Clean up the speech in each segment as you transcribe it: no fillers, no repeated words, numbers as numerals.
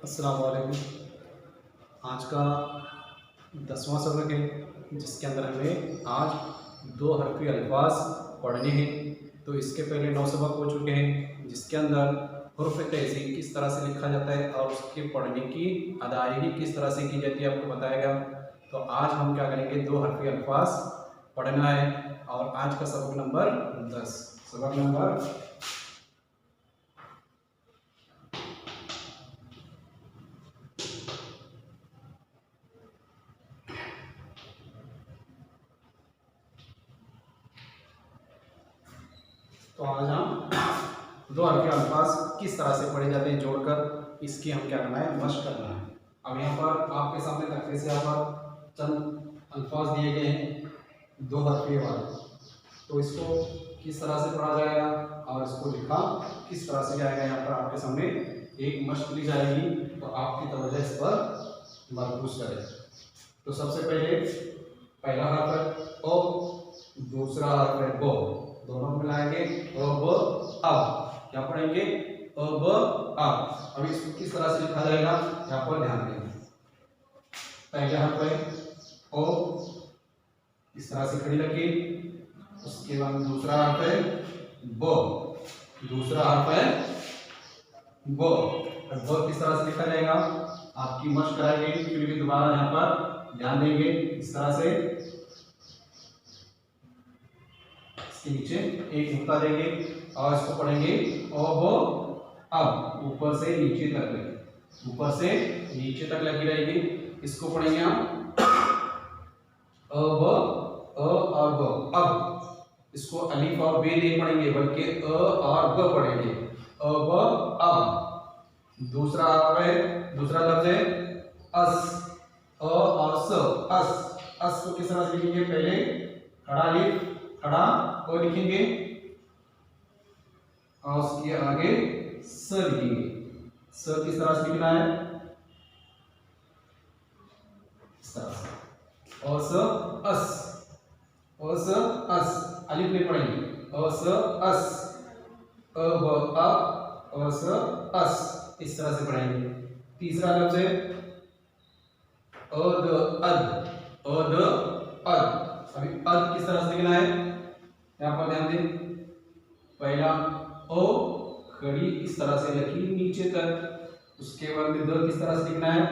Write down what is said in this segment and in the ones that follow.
अस्सलाम वालेकुम। आज का 10वां सबक है जिसके अंदर हमें आज दो हरफी अल्फाज पढ़ने हैं। तो इसके पहले 9 सबक हो चुके हैं जिसके अंदर हुर्फ तहज़ीब किस तरह से लिखा जाता है और उसके पढ़ने की अदायगी किस तरह से की जाती है आपको बताया गया। तो आज हम क्या करेंगे, दो हरफी अल्फाज पढ़ना है और आज का सबक नंबर 10। सबक नंबर तो आज हम दो हरफी अल्फाज किस तरह से पढ़े जाते हैं जोड़कर, इसकी हम क्या करना है, मशक करना है। अब यहाँ पर आपके सामने तख्ते से यहाँ पर चंद अल्फाज दिए गए हैं दो हरफी वाले। तो इसको किस तरह से पढ़ा जाएगा और इसको लिखा किस तरह से जाएगा, यहाँ पर आपके सामने एक मशक दी जाएगी। तो आपकी तवज्जो इस पर मरकूज करें। तो सबसे पहले पहला हर्फ है ओ, दूसरा हर्फ है बो, दोनों मिलाएंगे अब अब। क्या पढ़ेंगे, अब अब। अब इसको किस तरह से लिखा जाएगा यहाँ पर ध्यान देंगे। पहले हर्फ है ओ, इस तरह से खड़ी रखी। उसके बाद दूसरा हर्फ है बो, दूसरा हर्फ है बो। बो किस तरह से लिखा जाएगा आपकी मशक कराएंगे, फिर भी दोबारा यहाँ पर ध्यान देंगे। इस तरह से इसके नीचे एक नुक्ता देंगे और इसको पढ़ेंगे अब अब। ऊपर से नीचे तक लगी, ऊपर से नीचे तक लगी रहेगी। इसको पढ़ेंगे हम अब और ब अब। इसको अलिफ और बे नहीं पढ़ेंगे बल्कि अ और ब पढ़ेंगे, अब अब। दूसरा है, दूसरा लफ्ज है अस, अ और स, अस। अस को किस तरह से लिखेंगे, पहले खड़ा अलिफ खड़ा ओ लिखेंगे और उसके आगे स लिखेंगे। स किस तरह से लिखना है, इस तरह से। और स अस, और स अस, अलिफ नहीं पढ़ेंगे। और स अस, अब अब, और स अस, इस तरह से पढ़ेंगे। तीसरा लफ्ज है अद अद, अद अद। अभी अद किस तरह से लिखना है यहाँ पर ध्यान दें। पहला ओ खड़ी इस तरह से रखी नीचे तक। उसके बाद में द किस तरह से लिखना है,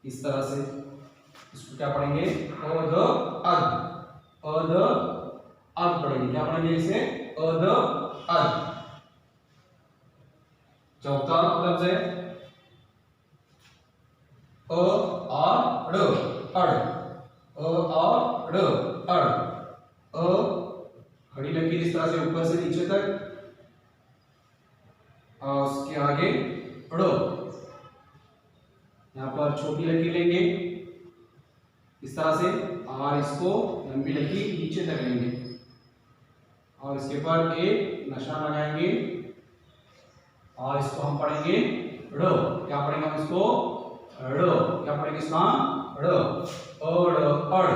इस तरह से। इसको क्या पढ़ेंगे, अद अद, अद अद पढ़ेंगे। क्या पढ़ेंगे इसे, अद अद। चौथा लफ्ज है अ और ड़, अड़, अ और ड़, अड़। अ खड़ी लकीर इस तरह से ऊपर से नीचे तक और उसके आगे ड़। यहाँ पर छोटी लकीर लेंगे इस तरह से और इसको लंबी लकीर नीचे तक लेंगे और इसके ऊपर एक निशान लगाएंगे और इसको हम पढ़ेंगे ड़। क्या पढ़ेंगे हम इसको, ड़। क्या पढ़ेंगे इसका, ड़, अड़ अड़,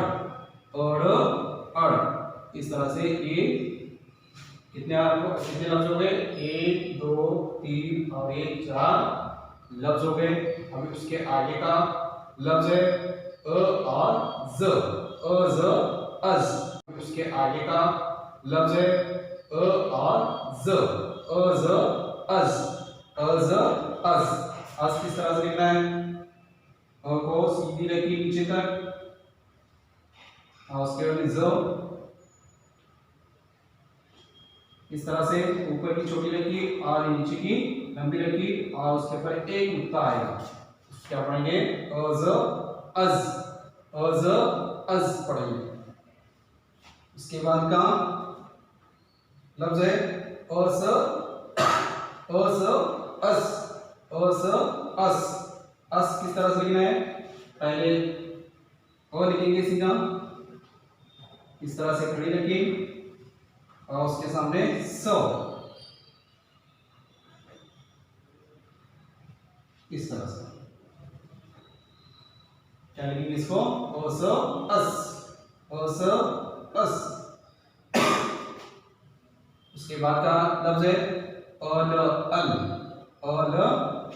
अड़ अड़। इस तरह से ये कितने लफ्ज हो गए, 1 2 3 और 1 4 लफ्ज हो गए। अभी उसके आगे का लफ्ज है अ और ज, अ ज अज। उसके आगे का लफ्ज है अ और ज, अ ज अज, अ ज अज। अज किस तरह से लिखना है, अ को सीधी रखी नीचे तक और उसके बाद ज इस तरह से ऊपर की छोटी लकीर और नीचे की लंबी लकीर और उसके ऊपर एक नुक्ता आएगा। क्या पढ़ेंगे, अज अज, अज अज पढ़ेंगे। उसके बाद का लफ्ज है अस, अस अस, अस अस। अस किस तरह से लिखना है, पहले अ लिखेंगे सीधा इस तरह से खड़ी लकीर और उसके सामने स, इस तरह से। क्या लिखेंगे इसको, अस अस, अस अस। उसके बाद का लफ्ज है अल अल, अल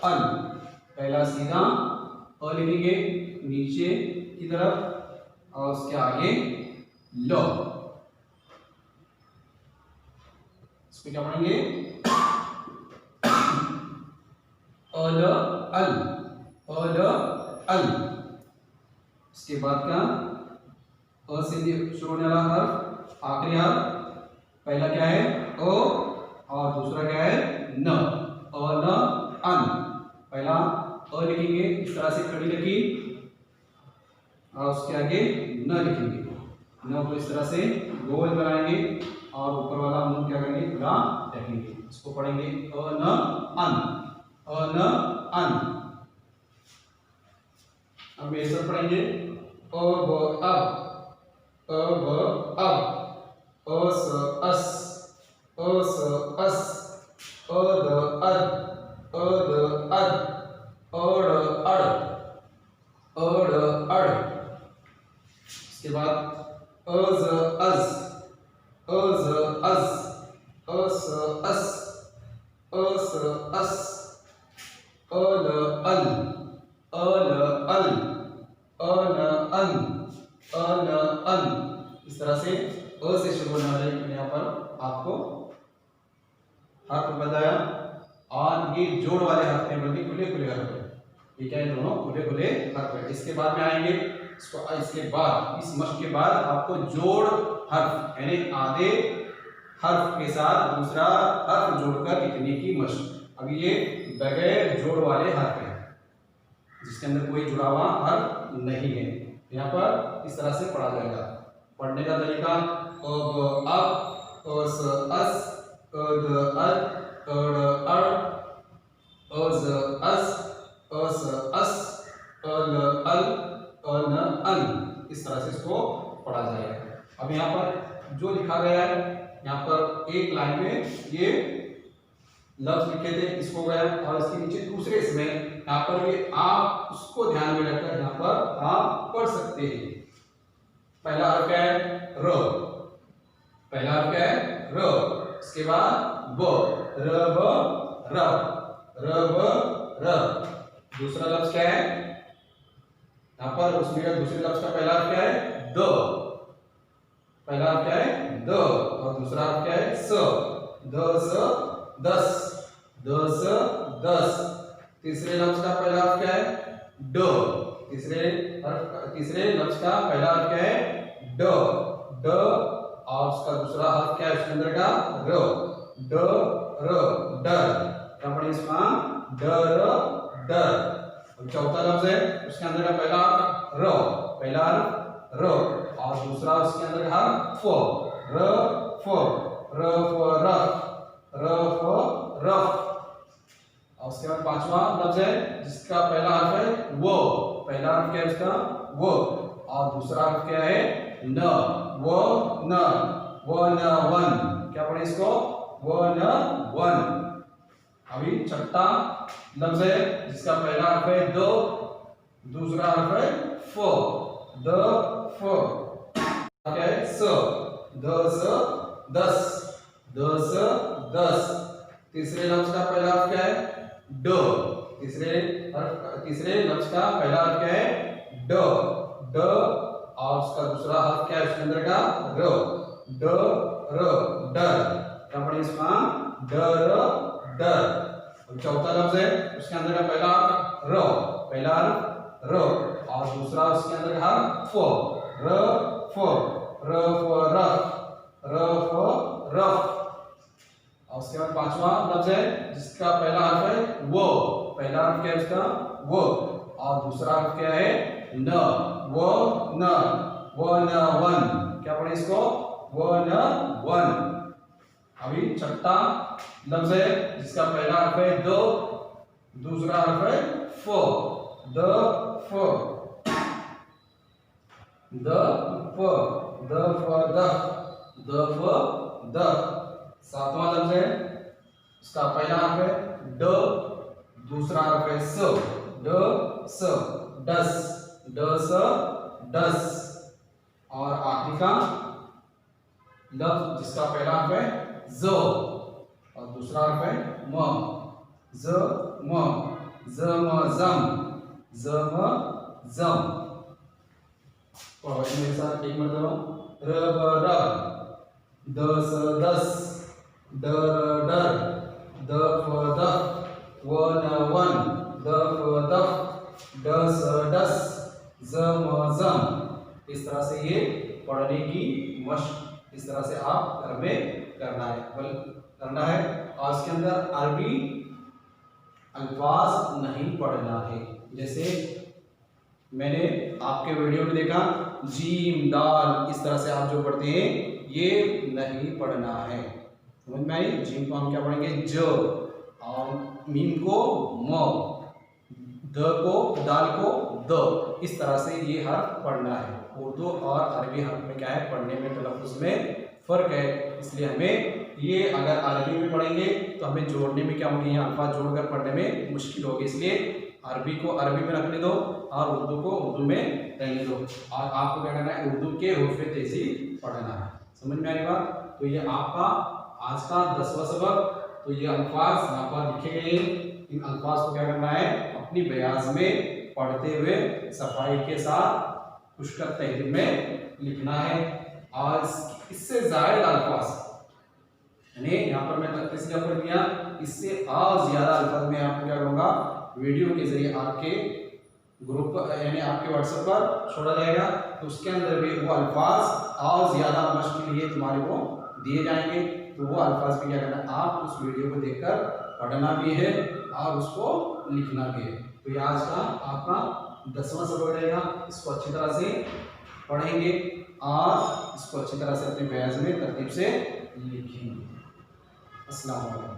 अल। पहला सीधा अ लिखेंगे नीचे की तरफ और उसके आगे ल। इसको क्या पढ़ेंगे? अल अल अल अल। इसके बाद का अ से शुरू होने वाला हर्फ आखिरी हर्फ पहला क्या है अ और दूसरा क्या है न। अ न अन। पहला अ लिखेंगे इस तरह से खड़ी लकीर और उसके आगे न लिखेंगे। न को इस तरह से गोल बनाएंगे और ऊपर वाला मुंह क्या करेंगे पूरा रखेंगे। इसको पढ़ेंगे अ न अन अ न अन। अब ये सब पढ़ेंगे अ ब अब अ ब अब अ स अस अ स अस अ द अद अ द अद अ ड़ अड़ अ ड़ अड़। इसके बाद अ ज अज अ ज अज अ स अस अ स अस अ ल अल अ ल अल अ न अन अ न अन। इस तरह से अ से शुरू होने वाले यहाँ पर आपको हर्फ बताया और ये जोड़ वाले हर्फ हैं बल्कि खुले खुले हर्फ हैं। ये क्या है दोनों खुले खुले हर्फ हैं। इसके बाद में आएंगे इसके बाद इस मश्क के बाद आपको जोड़ हर्फ यानी आधे हर्फ के साथ दूसरा हर्फ जोड़कर लिखने की मश्क। अब ये बगैर जोड़ वाले हर्फ हैं जिसके अंदर कोई जुड़ा हुआ हर्फ नहीं है। यहाँ पर इस तरह से पढ़ा जाएगा। पढ़ने का तरीका अ ब अब अ स अस अ द अद अ ड़ अड़ अ ज अज अ स अस अ ल अल अ न अन। इस तरह से इसको पढ़ा जाएगा। अब यहाँ पर जो लिखा गया है यहाँ पर एक लाइन में ये लफ्ज लिखे थे इसको गया और इसके नीचे दूसरे इसमें यहाँ पर ये आप उसको ध्यान में रखकर यहाँ पर आप पढ़ सकते हैं। पहला हर्फ क्या है र। पहला हर्फ क्या है र। इसके बाद ब र ब र र ब र। दूसरा लफ्ज क्या है यहाँ पर उसमें दूसरे लफ्ज का पहला हर्फ क्या है द। पहला हर्फ क्या है द और दूसरा हर्फ क्या है स। द स दस द स दस। तीसरे लफ्ज का पहला हर्फ क्या है ड। तीसरे लफ्ज का पहला हर्फ क्या है ड ड और उसका दूसरा हर्फ क्या है उसके अंदर का र ड र डर। क्या पढ़े इसका डर डर। चौथा लफ्ज है उसके अंदर का पहला हर्फ र। पहला हर्फ र और दूसरा उसके अंदर का हर्फ फ र फ र फ रफ र फ रफ। और उसके बाद पांचवा लफ्ज है जिसका पहला हर्फ है वो। पहला हर्फ क्या है उसका वो और दूसरा हर्फ क्या है न वो न वो न वन। क्या पढ़े इसको वो न वन। अभी छठा लफ्ज है जिसका पहला हर्फ है दो दूसरा हर्फ है फ द फ। क्या है स द स दस द स दस। तीसरे लफ्ज का पहला हर्फ क्या है ड। तीसरे लफ्ज का पहला हर्फ क्या है ड ड और उसका दूसरा हर्फ क्या है उसके अंदर का र ड र डर। क्या पढ़े इसका डर डर। चौथा लफ्ज है उसके अंदर का पहला हर्फ र। पहला हर्फ र और दूसरा उसके अंदर का हर्फ फ र फ र फ रफ र फ रफ। और उसके बाद पांचवा लफ्ज है जिसका पहला हर्फ है वो। पहला हर्फ क्या है उसका वो और दूसरा हर्फ क्या है न वो न वो न वन। क्या पढ़े इसको वो न वन। अभी छठा लफ्ज है जिसका पहला हर्फ है दो दूसरा हर्फ है फ द फ द फ द फ द फ द। सातवां लफ्ज है इसका पहला हर्फ है ड दूसरा हर्फ है स ड स डस ड स डस। और आखिरी का लफ्ज जिसका पहला हर्फ है ज और दूसरा हर्फ है म जम, जम, जम। और मेरे साथ एक मरतबा, रबर, दस, डर, दफ, वन, दफ, डस, जम। इस तरह से ये पढ़ने की मशक इस तरह से आप घर में करना है। और इसके अंदर अरबी अल्फाज नहीं पढ़ना है। जैसे मैंने आपके वीडियो में देखा, जीम, दाल, इस तरह से आप जो पढ़ते हैं ये नहीं पढ़ना है। समझ में आई? जीम को हम क्या पढ़ेंगे? ज, और मीम को म, दाल को द। इस तरह से ये हर्फ पढ़ना है। उर्दू और अरबी हर्फ में क्या है, पढ़ने में, तलफ्फुज़ में फर्क है। इसलिए हमें ये अगर अरबी में पढ़ेंगे तो हमें जोड़ने में क्या होगी, यहाँ अल्फाज जोड़कर पढ़ने में मुश्किल होगी। इसलिए अरबी को अरबी में रखने दो और उर्दू को उर्दू में रहने दो। और आपको क्या करना है, उर्दू के हुर्फ़ तेज़ी पढ़ना है। समझ में आ रही बात? तो ये आपका आज का 10वां सबक। तो ये अल्फाज यहाँ पर लिखे गए हैं। इन अल्फाज को क्या करना है, अपनी बयाज में पढ़ते हुए सफाई के साथ पुष्कर तहरीर में लिखना है। और इससे ज़ायद अल्फाज, यानी यहाँ पर मैं तख्ते से क्या कर दिया, इससे और ज़्यादा अल्फाज में आपको क्या करूँगा, वीडियो के जरिए आपके ग्रुप यानी आपके व्हाट्सएप पर छोड़ा जाएगा। तो उसके अंदर भी वो अल्फाज और ज़्यादा मशक के लिए तुम्हारे को दिए जाएंगे। तो वो अल्फाज भी क्या करना है, आप उस वीडियो को देखकर पढ़ना भी है और उसको लिखना भी है। तो ये आज का आपका 10वां सबक रहेगा। इसको अच्छी तरह से पढ़ेंगे और इसको अच्छी तरह से अपने बयाज में तरतीब से लिखेंगे। अस्सलाम वालेकुम।